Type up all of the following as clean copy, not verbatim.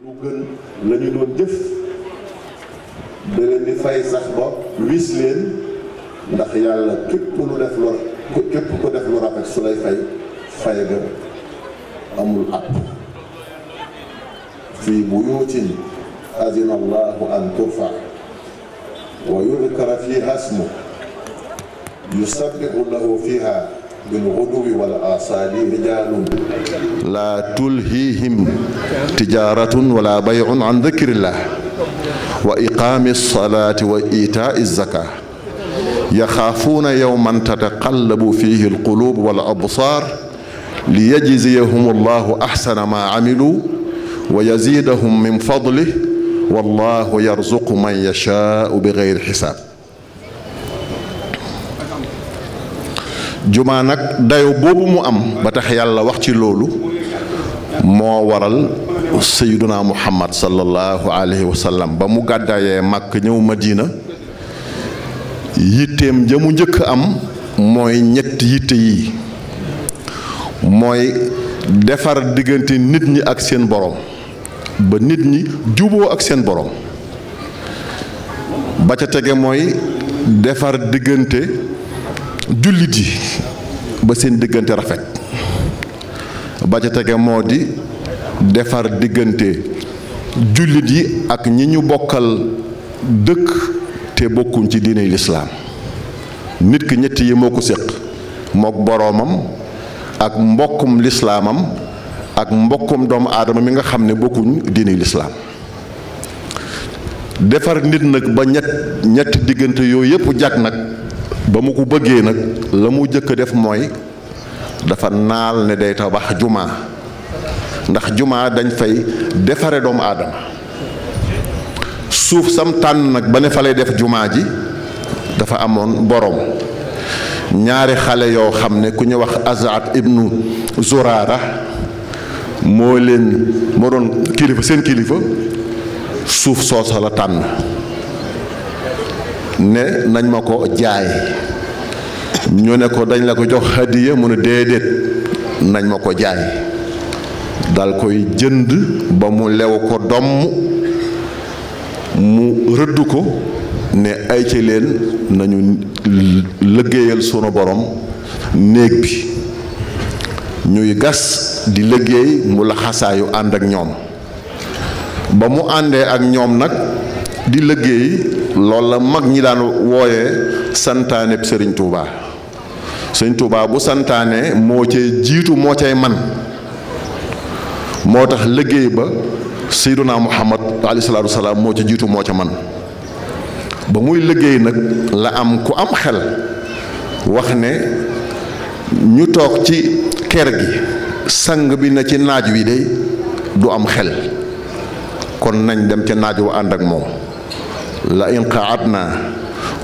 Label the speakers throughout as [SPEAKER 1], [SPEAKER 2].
[SPEAKER 1] lu gën la ñu doon jëf da leen di fay sax ba wis leen ndax yàlla képp ku def lu rafet su lay fay ga amul àpp fii buyuutin azina allahu an turfa wa yudkara fiha ismu yusabbihu lahu fiha bilghuduwi wal asali rijalun la tulhihim tijaratun wala bay'un an dhikrillah wa iqami ssalati wa ita'i zaka yaxaafuuna yawman tataqallabu fihi alqulub wal absar liyajziyahum allahu ahsana ma amilu wa yazidahum min fadlih wallahu yarzuqu man yashaa'u bi ghayri xisaab. jumaa nag dayo boobu mu am ba tax yàlla wax ci loolu moo waral sayyiduna muhammad sallallahu alayhi wa sallam ba mu gàddaayee màkk ñëw madina yitteem ja mu njëkk am mooy ñetti yitte yi mooy defar diggante nit ñi ak seen borom ba nit ñi juboo ak seen borom ba ca tege mooy defar diggante jullit yi ba seen diggante rafet ba ca tege moo di defar diggante jullit yi ak ñi ñu bokkal dëkk te bokkuñ ci diine lislaam nit ki ñett yi moo ko séq mook boroomam ak mbokkum lislaamam ak mbokkum doomu aadama mi nga xam ne bokkuñ diine lislaam defar nit nag ba ñetti diggante yooyu yépp jag nag ba mu ko bëggee nag la mu jëkk def mooy dafa naal ne day tabax jumaa ndax jumaa dañ fay defare doomu aadama suuf sam tànn nag ba ne fa lay def jumaa ji dafa amoon boroom ñaari xale yoo xam ne ku ñu wax Azat ibnu Zurara moo doon kilifa seen kilifa suuf soosa la tànn ne nañ ma ko jaay ñu ne ko dañ la ko jox hadiya mu ne déedéet nañ ma ko jaay dal koy jënd ba mu lew ko domm mu rëdd ko ne ay ci leen nañu liggéeyal sunu borom néeg bi ñuy gas di liggéey mu la xasaayu ànd ak ñoom ba mu àndee ak ñoom nag di liggéey loolu la mag ñi daan wooyee santaaneb sëriñ Touba sëriñ Touba bu santaane moo cay jiitu moo cay man moo tax liggéey ba Seyduna Muhammad alayhi salaatu wasalaam moo ci jiitu moo ca man ba muy liggéey nag la am ku am xel wax ne ñu toog ci kër gi sang bi na ci naaj wi de du am xel kon nañ dem ca naaj wa ànd ak moom la in qaadna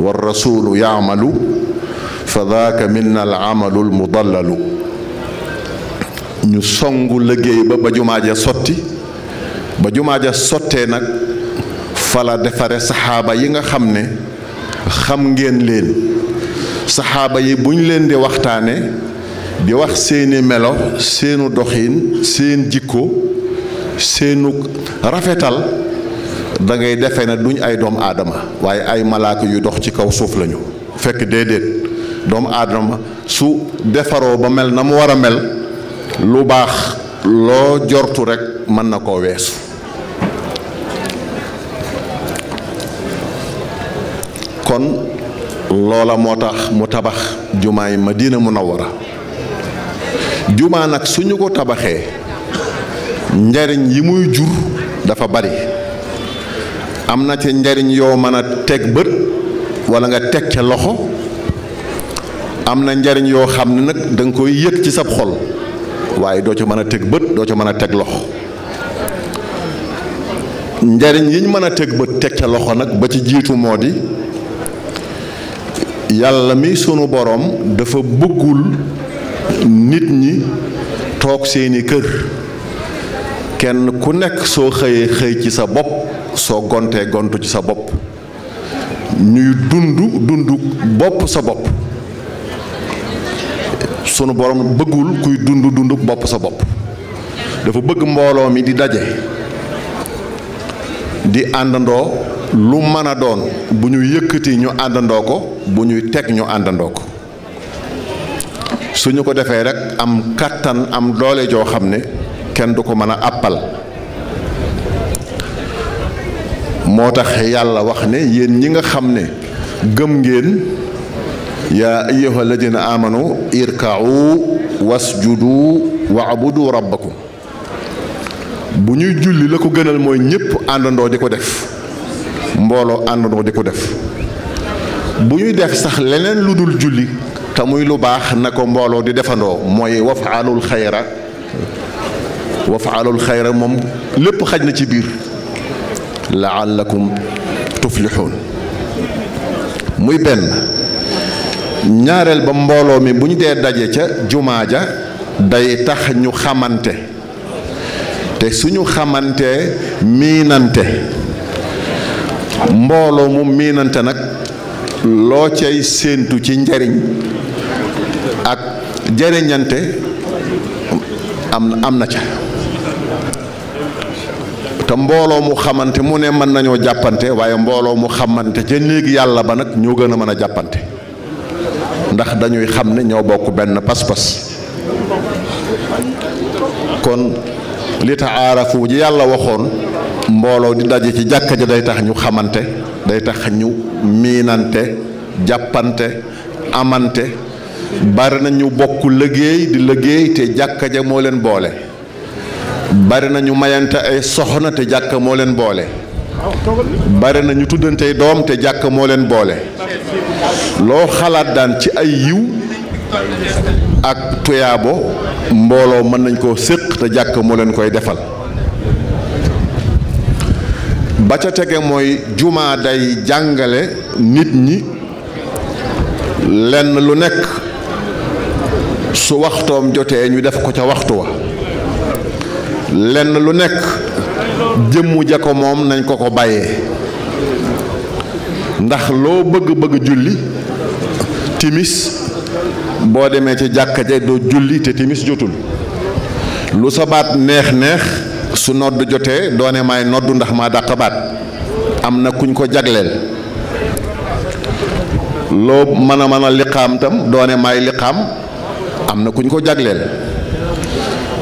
[SPEAKER 1] wa rasulu yaamalu fa daaka minna al amalu al mudallalu ñu songu liggéey ba jumaa ja sotti ba jumaa ja sottee nag fala defare saxaaba yi nga xam ne xam ngeen leen saxaaba yi bu ñu leen di waxtaane di wax seeni melo seenu doxin seen jikko seenu rafetal da ngay defe ne duñ ay doomu aadama waaye ay malaaka yu dox ci kaw suuf lañu fekk déedéet doomu aadama su defaroo ba mel na mu war a mel lu baax loo jortu rekk mën na koo weesu kon loola moo tax mu tabax jumaay Madina Munawwara jumaa nag suñu ko tabaxee njariñ yi muy jur dafa bari am na ca njariñ yoo mën a teg bët walla nga teg ca loxo am na njariñ yoo xam ne nag da nga koy yëg ci sab xol waaye doo ca mën a teg bët doo ca mën a teg loxo njariñ yi ñu mën a teg bët teg ca loxo nag ba ci jiitu moo di yàlla mi sunu boroom dafa bëggul nit ñi toog seeni kër kenn ku nekk soo xëyee xëy ci sa bopp soo gontee gontu ci sa bopp ñuy dund bopp sa bopp sunu borom bëggul kuy dund bopp sa bopp dafa bëgg mbooloo mi di daje di àndandoo lu mën a doon bu ñu yëkkati ñu àndandoo ko bu ñuy teg ñu àndandoo ko suñu ko defee rek am kàttan am doole joo xam ne kenn du ko mën a àppal moo tax yàlla wax ne yéen ñi nga xam ne gëm ngeen yaa ayyuha alladina amanu irka'u wasjudu wa'budu rabbakum bu ñuy julli la ko gënal mooy ñépp àndandoo di ko def mbooloo àndandoo di ko def bu ñuy def sax leneen lu dul julli te muy lu baax na ko mbooloo di defandoo mooy wafaalul xayra moom lépp xaj na ci biir la'allakum tuflixuun muy benn ñaareel ba mbooloo mi bu ñu dee daje ca jumaa ja day tax ñu xamante te suñu xamantee miinante mbooloo mu miinante nag loo cay séentu ci njariñ ak jariñante am na ca te mbooloo mu xamante mu ne mën nañoo jàppante waaye mbooloo mu xamante ca néegi yàlla ba nag ñoo gën a mën a jàppante ndax dañuy xam ne ñoo bokk benn pas-pas kon li taarafu ji yàlla waxoon mbooloo di daje ci jàkka ja day tax ñu xamante day tax ñu miinante jàppante amante bari na ñu bokk liggéey di liggéey te jàkka ja moo leen boole bari na ñu mayante ay soxna te jàkka moo leen boole bari na ñu tuddantey doom te jàkka moo leen boole loo xalaat daan ci ay yiw ak tuyaabo mbooloo mën nañ koo séq te jàkka moo leen koy defal ba ca tege mooy jumaa day jàngale nit ñi lenn lu nekk su waxtoom jotee ñu def ko ca waxtu wa lenn lu nekk jëmmu ja ko moom nañ ko bàyyee ndax loo bëgg julli timis boo demee ci jàkka ja doo julli te timis jotul lu sa baat neex su nodd jotee doone maay noddu ndax maa dàq baat am na kuñ ko jagleel loo mën a liqaam tam doone maay liqaam am na kuñ ko jagleel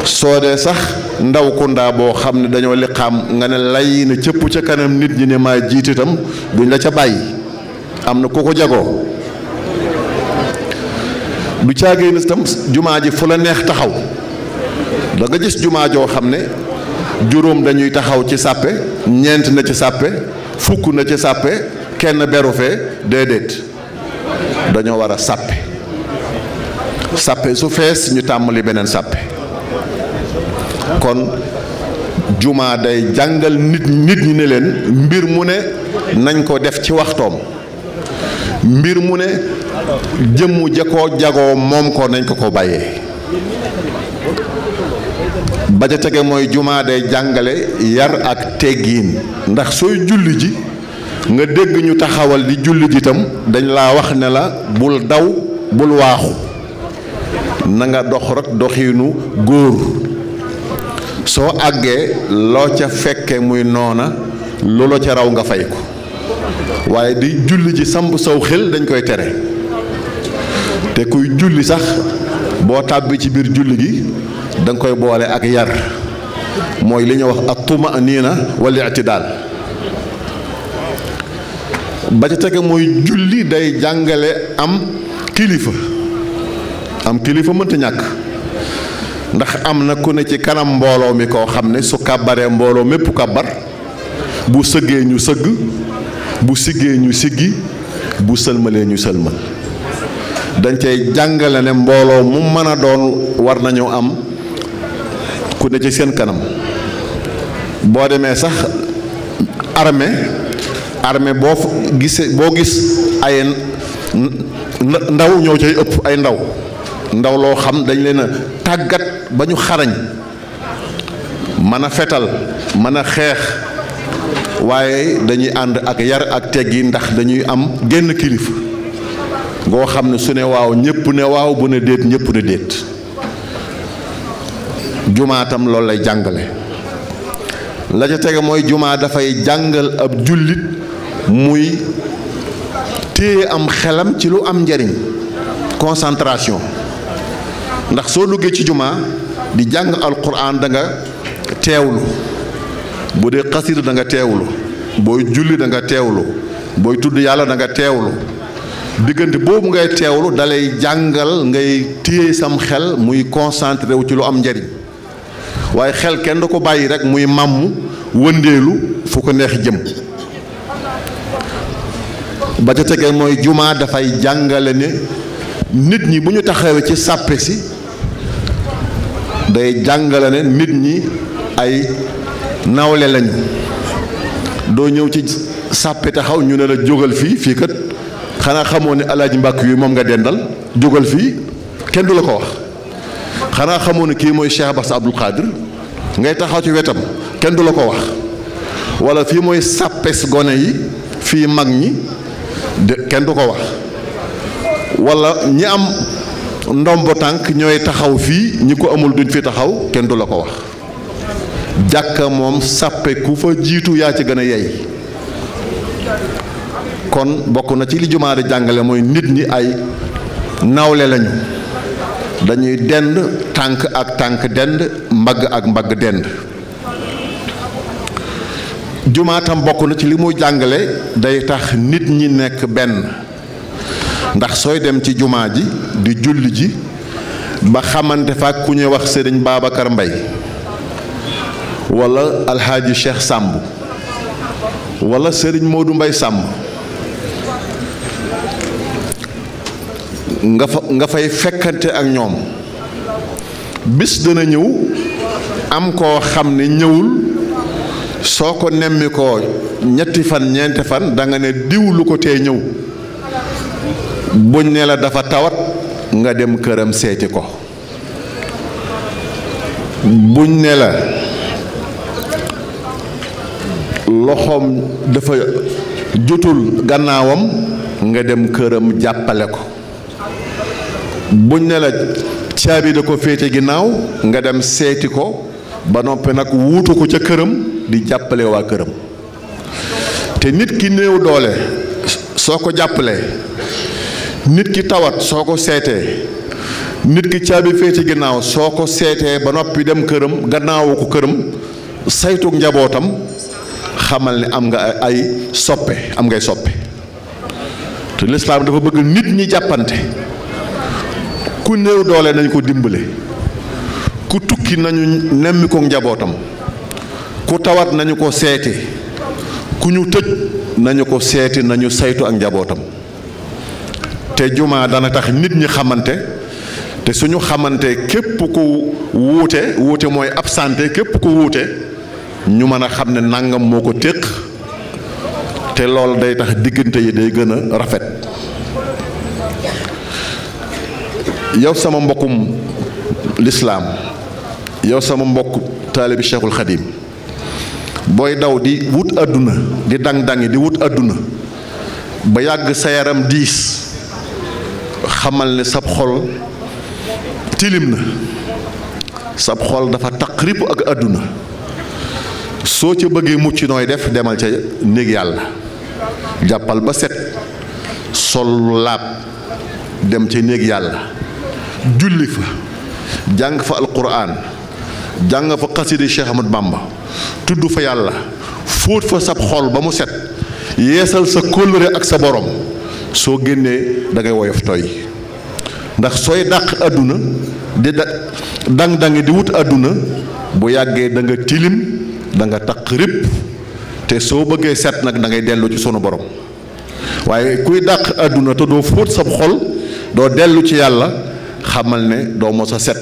[SPEAKER 1] soo dee sax ndaw ku ndaa boo xam ne dañoo liqaam nga ne lay na cëpp ca kanam nit ñi ne maa jiite tam duñ la ca bàyyi am na ku ko jagoo du caagee na tam jumaa ji fu la neex taxaw da nga gis jumaa joo xam ne juróom dañuy taxaw ci sàppe ñeent na ci sàppe fukk na ci sàppe kenn beru fee déedéet dañoo war a sàppe su fees ñu tàmbali beneen sàppe kon jumaa day jàngal nit ñi ne leen mbir mu ne nañ ko def ci waxtoom mbir mu ne jëmmu jakoo jagoo moom ko nañ ko bàyyee ba ca tege mooy jumaa day jàngale yar ak teggiin ndax sooy julli ji nga dégg ñu taxawal di julli ji itam dañ laa wax ne la bul daw bul waaxu na nga dox rek doxiinu góor soo àggee loo ca fekke muy noona loola ca raw nga fay ko waaye di julli ji samp saw xel dañ koy tere te kuy julli sax boo tàbbi ci biir julli gi da nga koy boole ak yar mooy li ñuy wax at-tuma'nina wal i'tidaal ba ca tege mooy julli day jàngale am kilifa mënta ñàkk ndax am na ku ne ci kanam mbooloo mi koo xam ne su kàbbaree mbooloo mépp kàbbar bu sëggee ñu sëgg bu siggee ñu siggi bu sëlmalee ñu sëlmal dañ cay jàngale ne mbooloo mu mën a doon war nañu am ku ne ci seen kanam boo demee sax armée boo gis ay ndaw ñoo cay ëpp ay ndaw loo xam dañ leen a tàggat ba ñu xarañ mën a fetal mën a xeex waaye dañuy ànd ak yar ak teggi ndax dañuy am genn kilifa ngoo xam ne su ne waaw ñépp ne waaw bu ne déet ñépp ne déet jumaatam loolu lay jàngale la ca tege mooy jumaa dafay jàngal ab jullit muy téye am xelam ci lu am njariñ concentration ndax soo duggee ci jumaa di jàng alquran da nga teewlu bu dee xasida da nga teewlu booy julli da nga teewlu booy tudd yàlla da nga teewlu diggante boobu ngay teewlu dalay jàngal ngay téye sam xel muy concentré wu ci lu am njariñ waaye xel kenn du ko bàyyi rek muy màmm wëndeelu fu ko neex jëm. ba ca tegee mooy jumaa dafay jàngale ne nit ñi bu ñu taxawee ci sàppe si day jàngale ne nit ñi ay nawle lañu doo ñëw ci sàppe taxaw ñu ne la jógal fii kat xanaa xamoo ne alaaji mbàkk yi moom nga dendal jógal fii kenn du la ko wax xanaa xamoo ne kii mooy Cheikh Bass Abdou Khadre ngay taxaw ci wetam kenn du la ko wax wala fii mooy sàppes gone yi fii mag ñi de kenn du ko wax wala ñi am ndombo tànk ñooy taxaw fii ñi ko amul duñ fi taxaw kenn du la ko wax jàkka moom sàppe ku fa jiitu yaa ci gën a yey kon bokk na ci li jumaa di jàngale mooy nit ñi ay nawle lañu dañuy dend tànk ak tànk dend mbagg ak mbagg dend jumaa tam bokk na ci li muy jàngale day tax nit ñi nekk benn ndax sooy dem ci jumaa ji di julli ji ba xamante fa ku ñuy wax sëriñ Babacar Mbay wala alxaaji Cheikh Sàmb wala sëriñ Modou Mbay Sàmb nga fay fekkante ak ñoom bis dana ñëw am koo xam ne ñëwul soo ko nemmi ko ñetti fan ñeenti fan da nga ne diw lu ko tee ñëw buñ ne la dafa tawat nga dem këram seeti ko buñ ne la loxoom dafa jotul gannaawam nga dem këram jàppale ko buñ ne la caabi da ko féete ginnaaw nga dem seeti ko ba noppi nag wuutu ko ca këram di jàppale waa këram te nit ki néew doole soo ko jàppalee nit ki tawat soo ko seetee nit ki caabi féete ginnaaw soo ko seetee ba noppi dem këram gannaawu ko këram saytu njabootam xamal ne am nga ay soppe am ngay soppe te lislaam dafa bëgg nit ñi jàppante ku néew doole nañ ko dimbale ku tukki nañu nemmi ko njabootam ku tawat nañu ko seeti ku ñu tëj nañu ko seeti nañu saytu ak njabootam te jumaa dana tax nit ñi xamante te suñu xamante képp ku wuute mooy absenté képp ku wuute ñu mën a xam ne nangam moo ko téq te loolu day tax diggante yi day gën a rafet yow sama mbokkum lislaam yow sama mbokk taalibi Cheikhul Khadim booy daw di wut àdduna di dang-dangi di wut àdduna ba yàgg sa yaram diis xamal ne sab xol tilim na sab xol dafa taqribu ak àdduna soo ca bëggee mucc nooy def demal ca néeg yàlla jàppal ba set sol laab dem ca néeg yàlla julli fa jàng fa alquran jàng fa xasida Cheikh Ahmad Bamba tudd fa yàlla fóot fa sab xol ba mu set yeesal sa kóllëre ak sa borom soo génnee da ngay woyof tooy ndax sooy dàq àdduna di dang-dangi di wut àdduna bu yàggee da nga tilim da nga taq rip te soo bëggee set nag da ngay dellu ci sunu borom waaye kuy dàq àdduna te doo fóot sab xol doo dellu ci yàlla xamal ne doo mos a set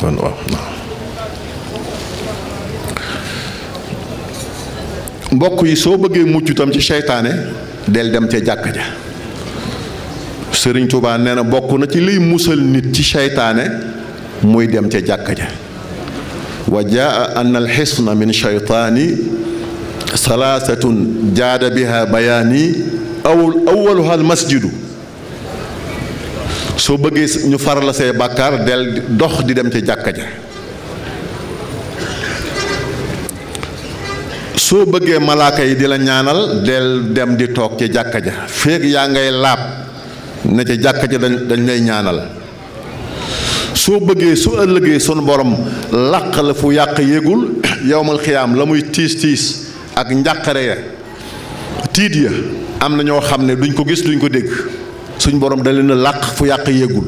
[SPEAKER 1] kon waaw mbokk yi soo bëggee mucc tam ci seytaane del dem ca jàkka ja Sëriñ Tuubaa nee na bokk na ci liy musal nit ci seytaane muy dem ca jàkka ja wa jaa an alxisna min sheytaani salaasatun jaada biha bayaani awaluha almasjidu soo bëggee ñu faral la say bàkkaar del dox di dem ca jàkka ja soo bëggee malaaka yi di la ñaanal del dem di toog ca jàkka ja feeg yaa ngay laab ne ca jàkka ja dañ lay ñaanal soo bëggee su ëllëgee sunu borom làq la fu yàq yégul yowmal xiyaam la muy tiis ak njàqare ya tiit ya am na ñoo xam ne duñ ko gis duñ ko dégg suñ borom da leen a làq fu yàq yégul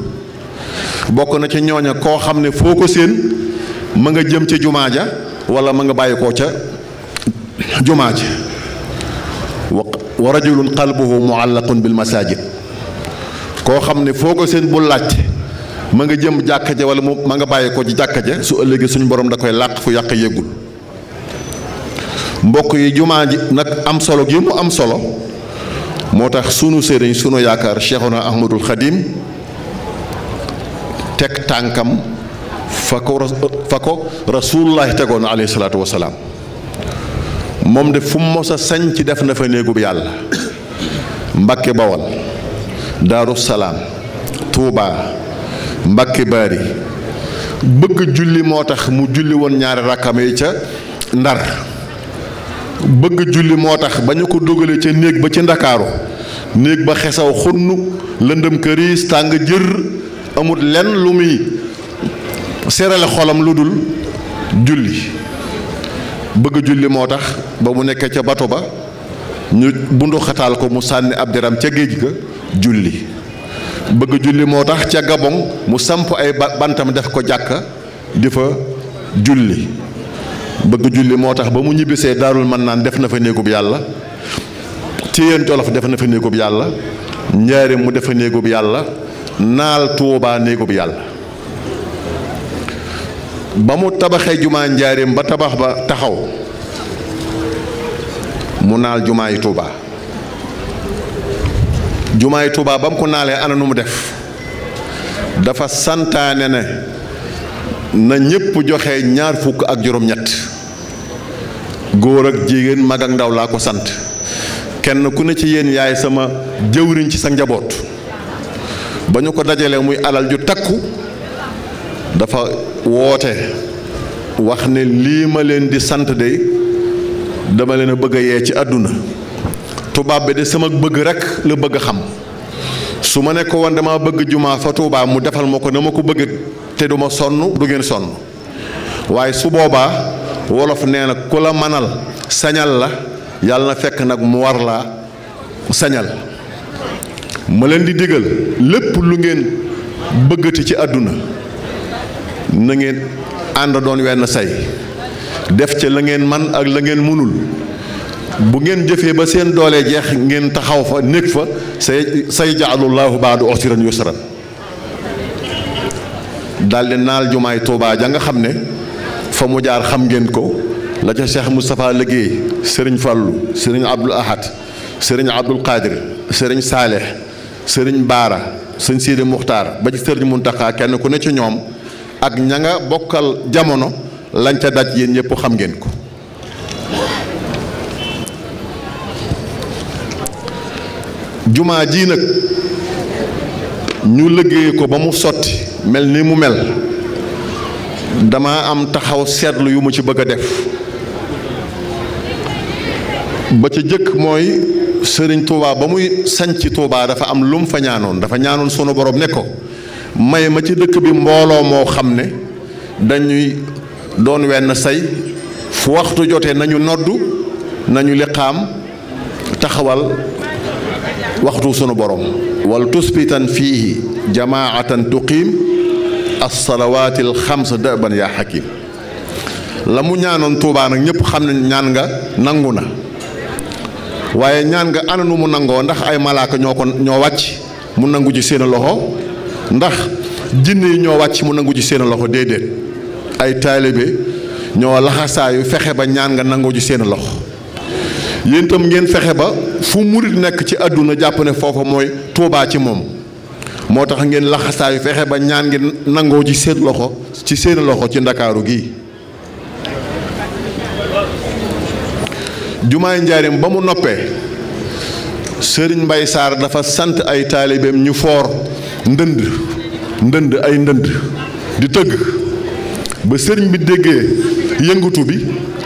[SPEAKER 1] bokk na ca ñooña koo xam ne foo ko séen ma nga jëm ca jumaa ja wala ma nga bàyyi koo ca jumaa ja wa rajulun qalbuhu muallaqun bil masajid koo xam ne foo ko seen bu laajte ma nga jëm jàkka ja wala ma nga bàyyi ko ci jàkka ja su ëllëgee suñu borom da koy làq fu yàq yëgul mbokk yi jumaa ji nag am solo gi mu am solo moo tax sunu sëriñ sunu yaakaar Cheikhuna Ahmadul Xadim teg tànkam fa ko rasulullahi tegoon alayhi salaatu wasalaam moom de fu mu mos a sañ ci def na fa néegub yàlla Mbàkke Bawal Daaru Salaam Tuubaa Mbàkke Baari bëgg julli moo tax mu julli woon ñaari rakkam yi ca Ndar bëgg julli moo tax ba ñu ko dugalee ca néeg ba ci Ndakaaru néeg ba xesaw xunn lëndëm këriis tàng jër amul lenn lu muy serale xolam lu dul julli bëgg julli moo tax ba mu nekkee ca bato ba ñu bundu xataal ko mu sànni ab deram ca géej ga julli bëgg julli moo tax ca Gabon mu samp ay bantam def ko jàkka di fa julli bëgg julli moo tax ba mu ñibbisee Daarul Mannaan def na fa néegub yàlla Téyeen Jolof def na fa néegub yàlla Njaaréem mu def fa néegub yàlla naal Tuubaa néegub yàlla ba mu tabaxee jumaa Njaaréem ba tabax ba taxaw mu naal jumaa yi Tuubaa jumaa yi Tuubaa ba mu ko naalee ana nu mu def dafa santaane ne na ñépp joxe ñaar fukk ak juróom-ñett góor ak jigéen mag ak ndaw laa ko sant kenn ku ne ci yéen yaay sama jëwriñ ci sa njaboot ba ñu ko dajalee muy alal ju takku dafa woote wax ne lii ma leen di sant de dama leen a bëgg a yee ci àdduna tubaab bi de sama bëgg rekk la bëgg a xam su ma ne ko woon dama bëgg jumaa fa Tuubaa mu defal ma ko na ma ko bëgg te du ma sonn du ngeen sonn waaye su boobaa wolof nee na ku la manal sañal la yàlla na fekk nag mu war laa sañal ma leen di digal lépp lu ngeen bëggati ci àdduna na ngeen ànd doon wenn say def ca la ngeen man ak la ngeen mënul bu ngeen jëfee ba seen doole jeex ngeen taxaw fa nekk fa say jaalullahu baadu usran yusran daldi naal jumaay Tuubaa ja nga xam ne fa mu jaar xam ngeen ko la ca Cheikh Moustapha liggéey sëriñ Fàllu sëriñ Abdul Ahad sëriñ Abdul Qadir sëriñ Saaleh sëriñ Baara sëñ Sidi Muxtaar ba ci sëriñ Muntaxa kenn ku ne ci ñoom ak ña nga bokkal jamono lañ ca daj yéen ñëpp xam ngeen ko jumaa ji nag ñu liggéey ko ba mu sotti mel ni mu mel dama am taxaw seetlu yu mu ci bëgg a def ba ca jëkk mooy sëriñ Touba ba muy sañci Touba dafa am lum fa ñaanoon dafa ñaanoon sunu borom ne ko may ma ci dëkk bi mbooloo moo xam ne dañuy doon wenn say fu waxtu jotee nañu noddu nañu liqaam taxawal waxtu sunu borom wal tusbitan fiihi jamaatan tuqiim as-salawaati al-xams daban yaa xakim la mu ñaanoon Tuubaa nag ñëpp xam ne ñaan nga nangu na waaye ñaan nga ana nu mu nangoo ndax ay malaaka ñoo wàcc mu nangu ci seen loxo ndax jinne yi ñoo wàcc mu nangu ci seen loxo déedéet ay taalibe ñoo laxasaayu fexe ba ñaan nga nangu ci seen loxo yéen itam ngeen fexe ba fu murit nekk ci àdduna jàpp ne foofa mooy Tuubaa ci moom moo tax ngeen laxasaayu fexe ba ñaan ngi nangoo ci seen loxo ci Ndakaaru gi jumaay Njaaréem ba mu noppee sëriñ Mbay Saar dafa sant ay taalibeem ñu foor ndënd ay ndënd di tëgg ba sëriñ bi déggee yëngutu bi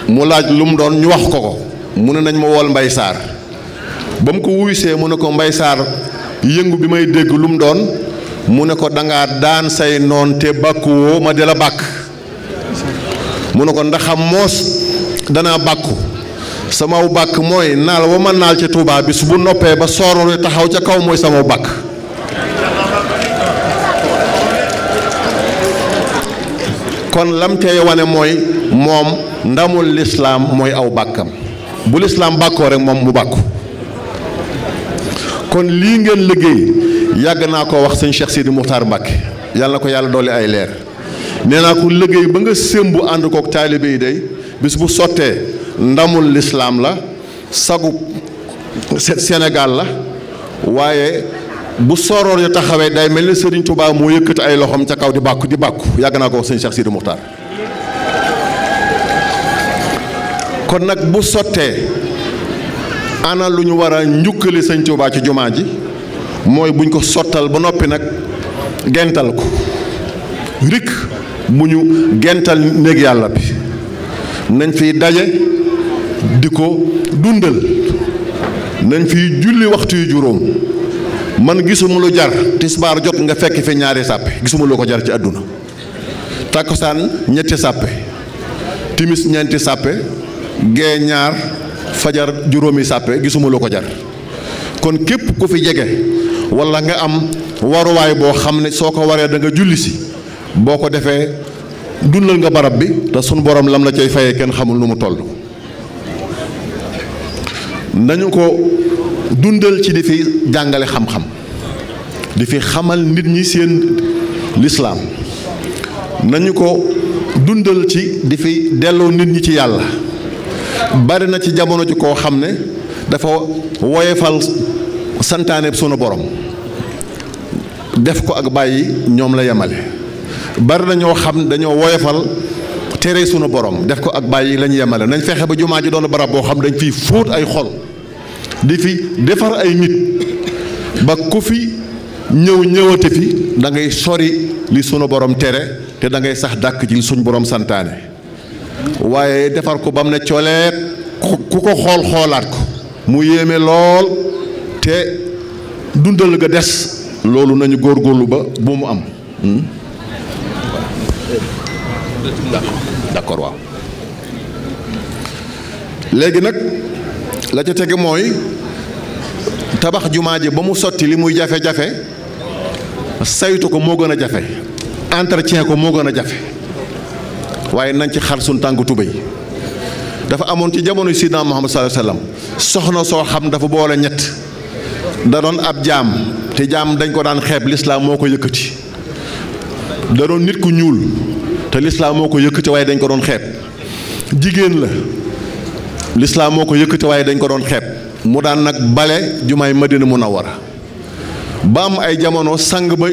[SPEAKER 1] mu laaj lu mu doon ñu wax ko mu ne nañ ma wool Mbay Saar ba mu ko wuysee mu ne ko Mbay Saar yëngu bi may dégg lu mu doon mu ne ko dangaa daan say noon te bàkkuwoo ma di la bàkk mu ne ko ndaxam moos danaa bàkku samaw bàkk mooy naal wa ma naal ca Tuubaa bi su bu noppee ba sooroon taxaw ca kaw mooy samaw bàkk kon lam tey wane mooy moom ndamul lislaam mooy aw bàkkam bu lislaam bàkkoo rek moom mu bàkku kon lii ngeen liggéey yàgg naa ko wax sëñ Cheikh Sidi Muxtaar Mbàkke yàlla na ko yàlla dolli ay leer nee naa ko liggéey ba nga sémbu ànd kook taalibe yi day bis bu sottee ndamul lislaam la sagu Sénégal la waaye bu sooroor yu taxawee day mel ni Sëriñ Tuubaa moo yëkkati ay loxoom ca kaw di bàkku yàgg naa ko wax sëñ Cheikh Sidi Muxtaar kon nag bu sottee ana lu ñu war a njukkali sëñ Tuubaa ci jumaa ji mooy buñ ko sottal ba noppi nag gental ko rik bu ñu gental néeg yàlla bi nañ fiy daje di ko dundal nañ fiy julli waxtu yu juróom man gisuma lu jar tisbaar jot nga fekk fi ñaari sàppe gisuma lu ko jar ci àdduna takkusaan ñetti sàppe timis ñeenti sàppe gee ñaar fajar juróomi sàppe gisuma lu ko jar kon képp ku fi jege walla nga am waruwaay boo xam ne soo ko waree da nga julli si boo ko defee dundal nga barab bi te sunu borom lam la cay fayee kenn xamul nu mu toll nañu ko dundal ci di fi jàngale xam-xam di fi xamal nit ñi seen lislaam nañu ko dundal ci di fi delloo nit ñi ci yàlla bari na ci jamono ji koo xam ne dafa woyefal santaane sunu borom def ko ak bàyyi ñoom la yemale bari na ñoo xam dañoo woyefal tere sunu borom def ko ak bàyyi lañu yemale nañ fexe ba jumaa ji doon barab boo xam dañ fiy fóot ay xol di fi defar ay nit ba ku fi ñëwate fi da ngay sori li sunu borom tere te da ngay sax dàkk ci li suñu borom santaane waaye defar ko ba mu ne coleet ku ko xoolaat ko mu yéeme lool te dundal ga des loolu nañu góorgóorlu ba bu mu am d'accord waaw léegi nag la ca tege mooy tabax jumaa ji ba mu sotti li muy jafe-jafe saytu ko moo gën a jafe entretien ko moo gën a jafe waaye nañ ci xar suñ tànk tubéy dafa amoon ci jamono Sidna Muhammad sallallahu alayhi wasallam soxna soo xam dafa boole ñett da doon ab jaam te jaam dañ ko daan xeeb lislaam moo ko yëkkati da doon nit ku ñuul te lislaam moo ko yëkkati waaye dañ ko doon xeeb jigéen la lislaam moo ko yëkkati waaye dañ ko doon xeeb mu daan nag bale jumaay Madina Munawwara ba am ay jamono sang ba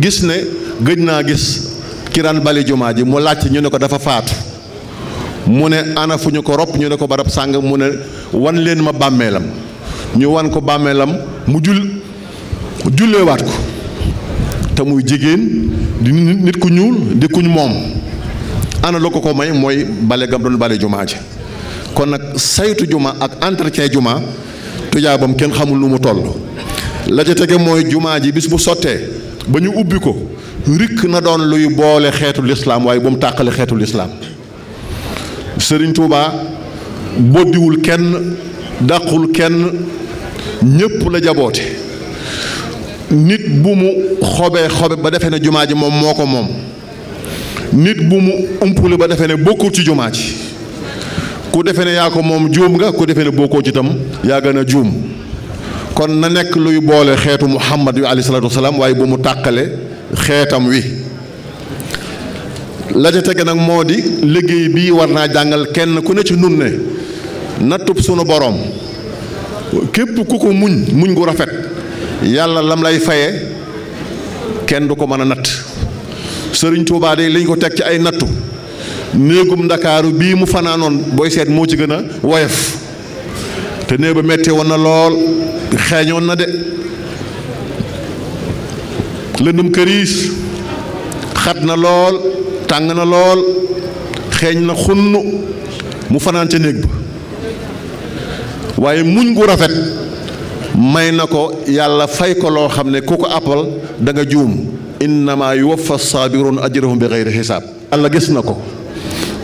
[SPEAKER 1] gis ne gëj naa gis ki daan bale jumaa ji mu laajte ñu ne ko dafa faatu mu ne ana fu ñu ko rob ñu ne ko barab sàng mu ne wan leen ma bàmmeelam ñu wan ko bàmmeelam mu julleewaat ko te muy jigéen di nit ku ñuul di kuñ moom ana la ko may mooy bale gam doon bale jumaa ji kon nag saytu juma ak entretien juma tujaabam kenn xamul lu mu toll la ca tege mooy jumaa ji bis bu sottee ba ñu ubbi ko rikk na doon luy boole xeetu lislaam waaye bu mu tàqale xeetu lislaam Sëriñ Tuubaa boddiwul kenn dàqul kenn ñépp la jaboote nit bu mu xobe ba defee ne jumaa ji moom moo ko moom nit bu mu umpule ba defee ne bokkul ci jumaa ji ku defee ne yaa ko moom juum nga ku defee ne bokkoo ci itam yaa gën a juum kon na nekk luy boole xeetu Muhammad wi alayhi salaatu wasalaam waaye bu mu tàqale xeetam wi la ca tege nag moo di liggéey bii war naa jàngal kenn ku ne ci nun ne nattub sunu boroom képp ku ko muñ gu rafet yàlla lam lay faye kenn du ko mën a natt Sëriñ Tuubaa de liñ ko teg ci ay nattu néegum ndakaaru bii mu fanaanoon booy seet moo ci gën a woyof te néeg ba metti woon na lool xeeñoon na de lëndëm këriis xat na lool tàng na lool xeeñ na xunn mu fanaan ca néeg ba waaye muñ gu rafet may na ko yàlla fay ko loo xam ne ku ko appal da nga juum innama yuwaffa saabirun ajrahum bi xeyri xisaab yàlla gis na ko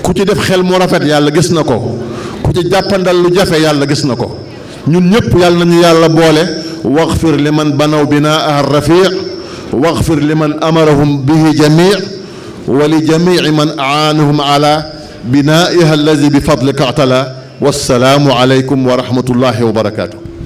[SPEAKER 1] ku ci def xel mu rafet yàlla gis na ko ku ci jàppandal lu jafe yàlla gis na ko ñun ñëpp yàlla nañu yàlla boole waxfir liman banaw binaaha rafiic waxfir liman amarahum bihi jamii wa li jamii man aanahum ala binaa'iha allazi bi fadlika atala wassalaamu aleykum wa rahmatullahi wa barakaatu.